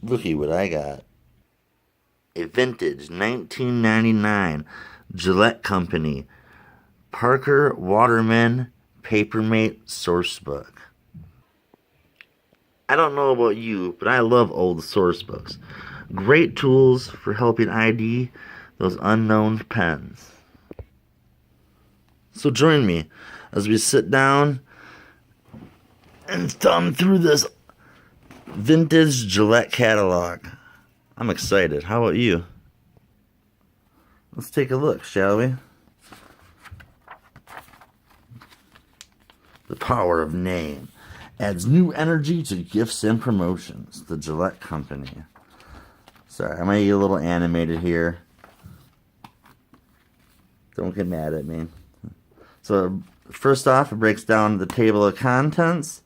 Looky what I got. A vintage 1999 Gillette Company Parker Waterman Papermate source book. I don't know about you, but I love old source books. Great tools for helping ID those unknown pens. So join me as we sit down and thumb through this vintage Gillette catalog. I'm excited. How about you? Let's take a look, shall we? The power of name adds new energy to gifts and promotions. The Gillette Company. Sorry, I might get a little animated here. Don't get mad at me. So, first off, it breaks down the table of contents.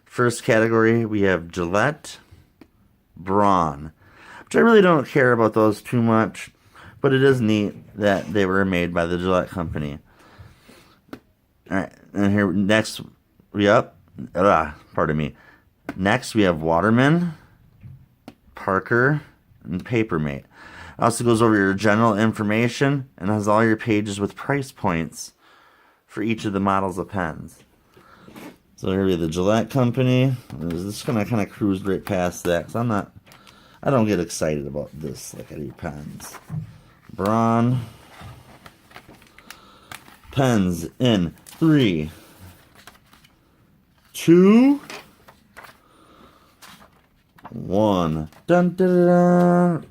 First category, we have Gillette Braun, which I really don't care about those too much, but it is neat that they were made by the Gillette Company. Alright, and here, next, pardon me. Next, we have Waterman, Parker, and Papermate. It also goes over your general information and has all your pages with price points for each of the models of pens. So here we have the Gillette Company. I'm just gonna kind of cruise right past that because I don't get excited about this like I do pens. Braun pens in 3, 2, 1. Dun, dun, dun, dun.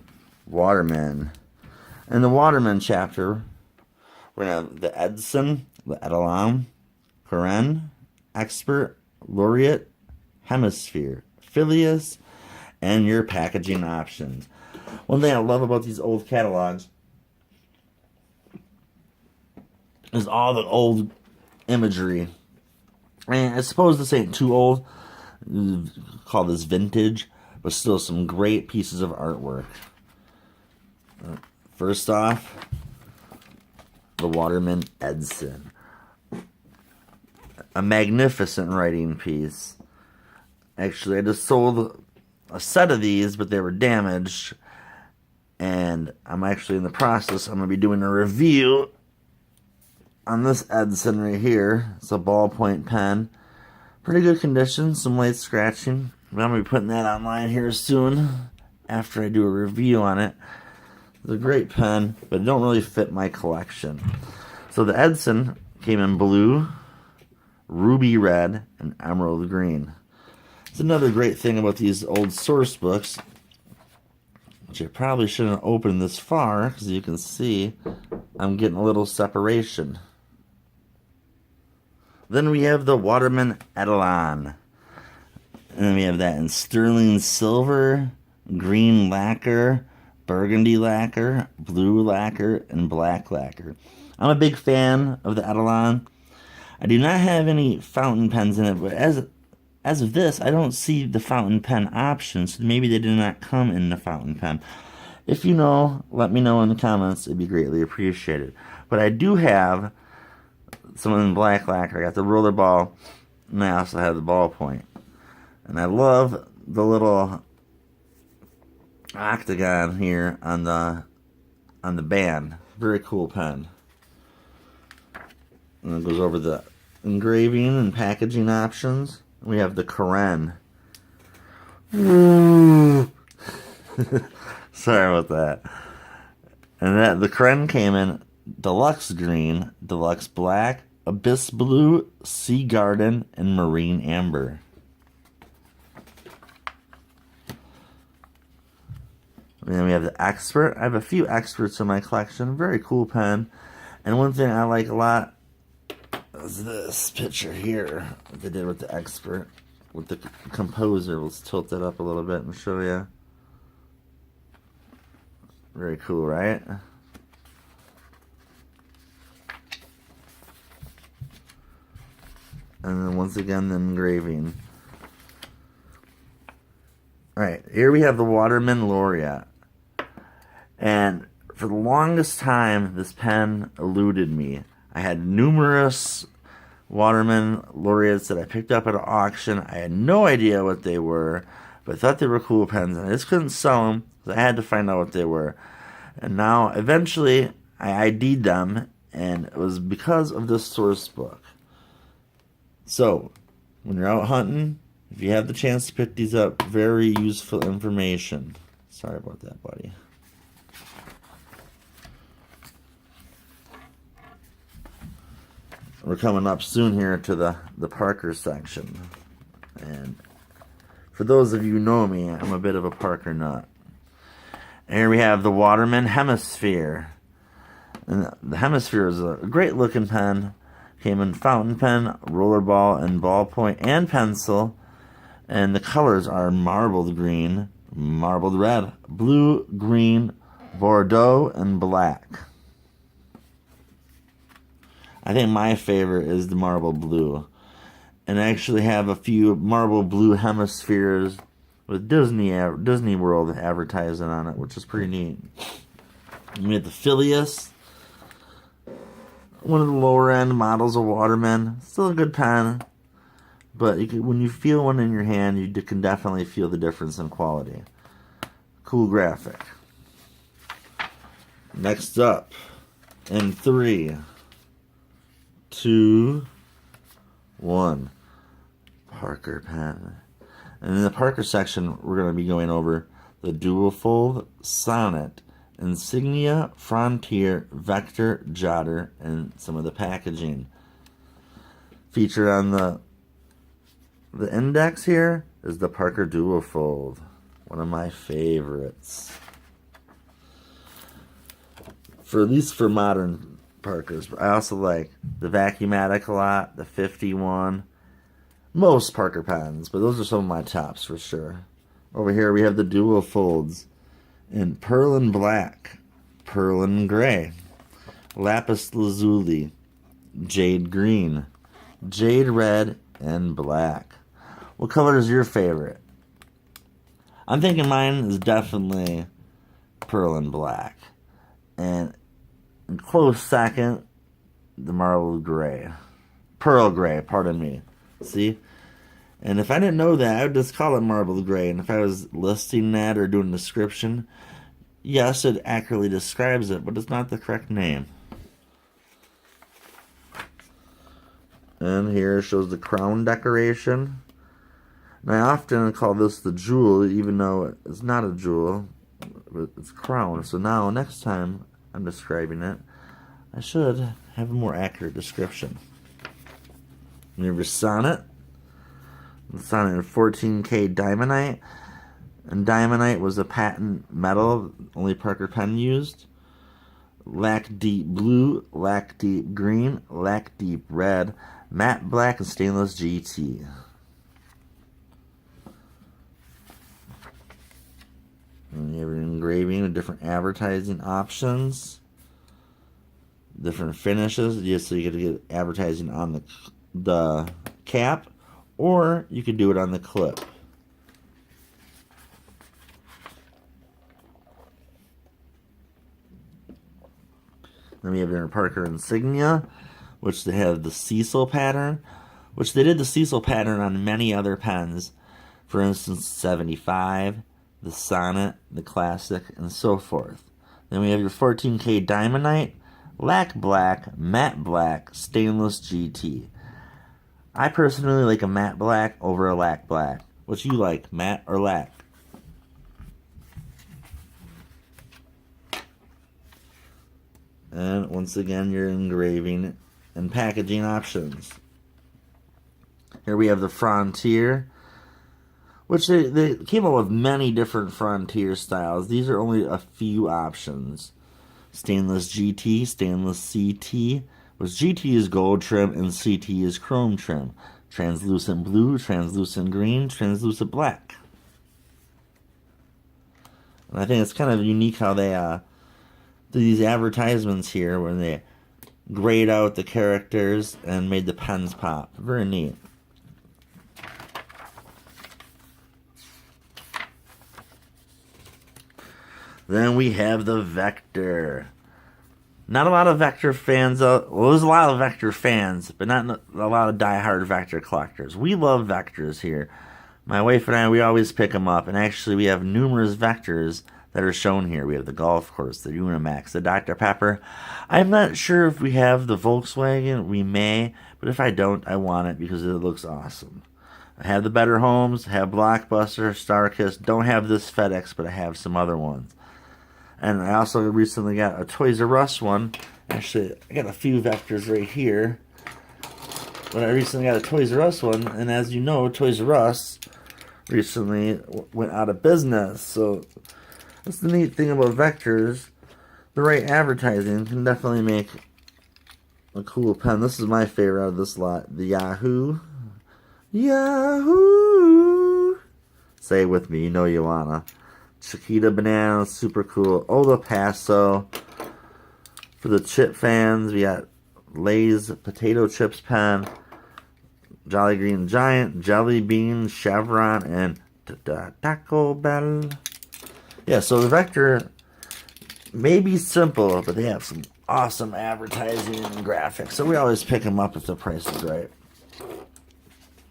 Waterman. In the Waterman chapter, we're gonna have the Edison, the Etalon, Corinne, Expert, Laureate, Hemisphere, Phileas, and your packaging options. One thing I love about these old catalogs is all the old imagery. And I suppose this ain't too old. Call this vintage, but still some great pieces of artwork. First off, the Waterman Edison. A magnificent writing piece. Actually, I just sold a set of these, but they were damaged. And I'm actually in the process. I'm going to be doing a review on this Edison right here. It's a ballpoint pen. Pretty good condition. Some light scratching. I'm going to be putting that online here soon after I do a review on it. It's a great pen, but it don't really fit my collection. So the Edison came in blue, ruby red, and emerald green. It's another great thing about these old source books, which I probably shouldn't open this far, because you can see I'm getting a little separation. Then we have the Waterman Etalon. And then we have that in sterling silver, green lacquer, burgundy lacquer, blue lacquer, and black lacquer. I'm a big fan of the Etalon. I do not have any fountain pens in it, but as of this, I don't see the fountain pen option, so maybe they did not come in the fountain pen. If you know, let me know in the comments. It'd be greatly appreciated. But I do have some in black lacquer. I got the roller ball, and I also have the ballpoint. And I love the little octagon here on the band. Very cool pen. And it goes over the engraving and packaging options. We have the Corinne. Sorry about that. And the Corinne came in deluxe green, deluxe black, abyss blue, sea garden, and marine amber. And then we have the Expert. I have a few Experts in my collection. Very cool pen. And one thing I like a lot is this picture here that they did with the Expert. With the composer. Let's tilt it up a little bit and show you. Very cool, right? And then once again, the engraving. Alright, here we have the Waterman Laureate. And for the longest time, this pen eluded me. I had numerous Waterman Laureates that I picked up at an auction. I had no idea what they were, But I thought they were cool pens, and I just couldn't sell them. I had to find out what they were. And now, eventually, I ID'd them, and it was because of this source book. So, when you're out hunting, if you have the chance to pick these up, very useful information. Sorry about that, buddy. We're coming up soon here to the Parker section. And for those of you who know me, I'm a bit of a Parker nut. And here we have the Waterman Hemisphere. And the Hemisphere is a great looking pen. Came in fountain pen, rollerball, and ballpoint, and pencil. And the colors are marbled green, marbled red, blue, green, Bordeaux, and black. I think my favorite is the marble blue. And I actually have a few marble blue hemispheres with Disney World advertising on it, which is pretty neat. We have the Phileas, one of the lower end models of Waterman. Still a good pen, but when you feel one in your hand, you can definitely feel the difference in quality. Cool graphic. Next up, in 3, 2, 1, Parker pen. And in the Parker section, we're going to be going over the Dual Fold, Sonnet, Insignia, Frontier, Vector, Jotter, and some of the packaging. Featured on the index here is the Parker Dual Fold, one of my favorites. At least for modern Parkers. I also like the Vacuumatic a lot, the 51, most Parker pens, but those are some of my tops for sure. Over here we have the Dual Folds in Pearl and Black, Pearl and Gray, Lapis Lazuli, Jade Green, Jade Red, and Black. What color is your favorite? I'm thinking mine is definitely Pearl and Black. And in close second, the Marble Gray. Pearl Gray, pardon me. See? And if I didn't know that, I would just call it Marble Gray. And if I was listing that or doing a description, yes, it accurately describes it, but it's not the correct name. And here it shows the crown decoration. And I often call this the jewel, even though it's not a jewel, but it's crown. So now, next time I'm describing it, I should have a more accurate description. We have your Sonnet. The Sonnet in 14K Diamondite. And Diamondite was a patent metal only Parker pen used. Lac Deep Blue, Lac Deep Green, Lac Deep Red, Matte Black, and Stainless GT. And you have an engraving with different advertising options, different finishes, just so you can get advertising on the cap, or you could do it on the clip. Then we have your Parker Insignia, which they have the Cecil pattern, which they did the Cecil pattern on many other pens. For instance, 75, the Sonnet, the Classic, and so forth. Then we have your 14K Diamondite, Lac Black, Matte Black, Stainless GT. I personally like a matte black over a lac black. What you like, matte or lac? And once again, your engraving and packaging options. Here we have the Frontier, which they came up with many different Frontier styles. These are only a few options. Stainless GT, Stainless CT, which GT is gold trim and CT is chrome trim. Translucent blue, translucent green, translucent black. And I think it's kind of unique how they do these advertisements here when they grayed out the characters and made the pens pop. Very neat. Then we have the Vector. Not a lot of Vector fans. Well, there's a lot of Vector fans, but not a lot of die-hard Vector collectors. We love Vectors here. My wife and I, we always pick them up, and actually we have numerous vectors that are shown here. We have the golf course, the Unimax, the Dr. Pepper. I'm not sure if we have the Volkswagen. We may, but if I don't, I want it because it looks awesome. I have the Better Homes, have Blockbuster, StarKist. Don't have this FedEx, but I have some other ones. And I also recently got a Toys R Us one. Actually, I got a few vectors right here. But I recently got a Toys R Us one, and as you know, Toys R Us recently went out of business. So that's the neat thing about vectors. The right advertising can definitely make a cool pen. This is my favorite out of this lot. The Yahoo. Yahoo! Say it with me, you know you wanna. Chiquita Banana, super cool. Oh, the Paso. For the chip fans, we got Lay's Potato Chips pen. Jolly Green Giant, Jelly Bean, Chevron, and Taco Bell. Yeah, so the Vector may be simple, but they have some awesome advertising and graphics. So we always pick them up if the price is right.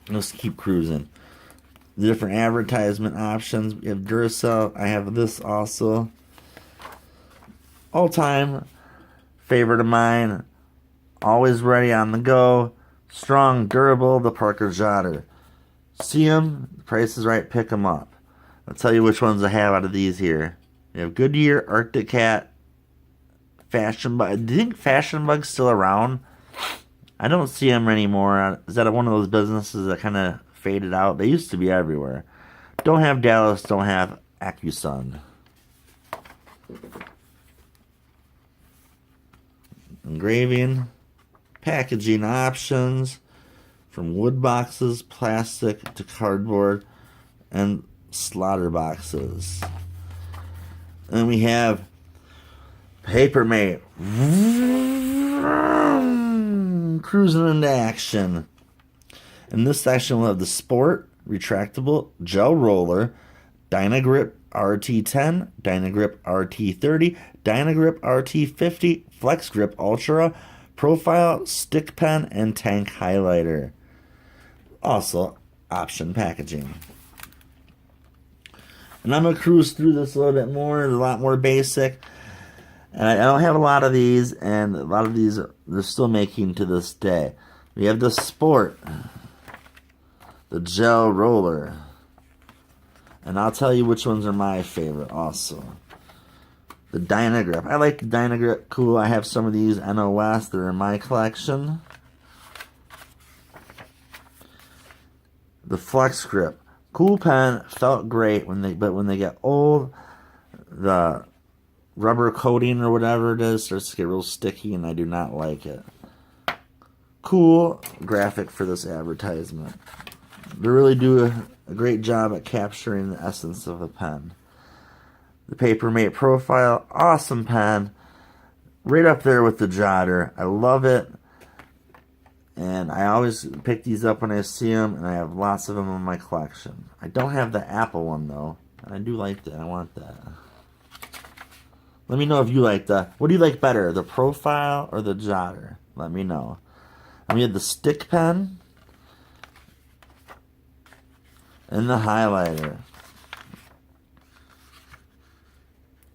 Let's keep cruising. The different advertisement options. We have Duracell. I have this also. All-time favorite of mine. Always ready on the go. Strong, durable, the Parker Jotter. See them, the price is right, pick them up. I'll tell you which ones I have out of these here. You have Goodyear, Arctic Cat, Fashion Bug. Do you think Fashion Bug's still around? I don't see them anymore. Is that one of those businesses that kind of faded out? They used to be everywhere. Don't have Dallas, don't have AccuSun. Engraving. Packaging options from wood boxes, plastic to cardboard, and slaughter boxes. And we have Papermate. Cruising into action. In this section, we'll have the Sport Retractable Gel Roller, Dynagrip RT10, Dynagrip RT30, Dynagrip RT50, Flex Grip Ultra, Profile, Stick Pen, and Tank Highlighter. Also, option packaging. And I'm going to cruise through this a little bit more. It's a lot more basic. And I don't have a lot of these, and a lot of these they're still making to this day. We have the Sport, the Gel Roller. And I'll tell you which ones are my favorite also. The Dynagrip. I like the Dynagrip. Cool. I have some of these NOS. They're in my collection. The Flex Grip. Cool pen. Felt great but when they get old, the rubber coating or whatever it is starts to get real sticky, and I do not like it. Cool graphic for this advertisement. They really do a great job at capturing the essence of a pen. The Papermate Profile, awesome pen. Right up there with the Jotter. I love it. And I always pick these up when I see them, and I have lots of them in my collection. I don't have the Apple one, though. And I do like that. I want that. Let me know if you like that. What do you like better, the Profile or the Jotter? Let me know. And we have the Stick Pen and the Highlighter.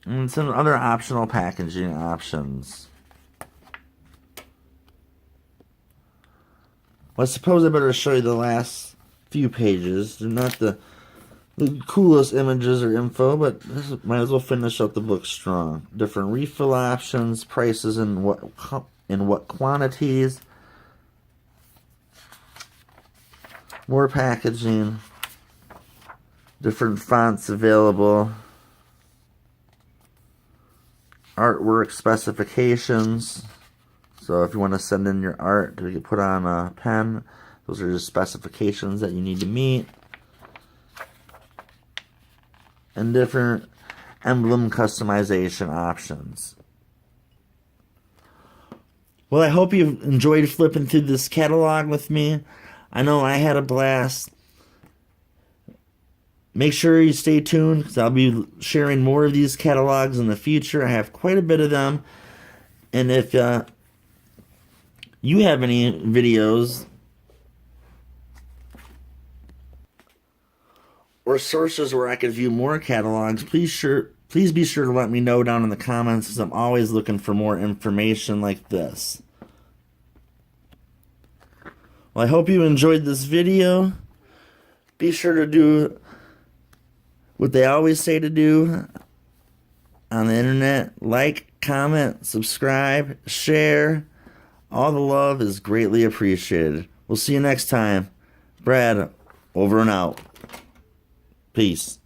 And some other optional packaging options. Well, I suppose I better show you the last few pages. They're not the coolest images or info, but this might as well finish up the book strong. Different refill options, prices, and what quantities. More packaging. Different fonts available. Artwork specifications. So if you want to send in your art to get put on a pen, those are just specifications that you need to meet. And different emblem customization options. Well, I hope you enjoyed flipping through this catalog with me. I know I had a blast. Make sure you stay tuned, because I'll be sharing more of these catalogs in the future. I have quite a bit of them. And if you have any videos or sources where I could view more catalogs, please be sure to let me know down in the comments, because I'm always looking for more information like this. Well, I hope you enjoyed this video. Be sure to do what they always say to do on the internet. Like, comment, subscribe, share. All the love is greatly appreciated. We'll see you next time. Brad, over and out. Peace.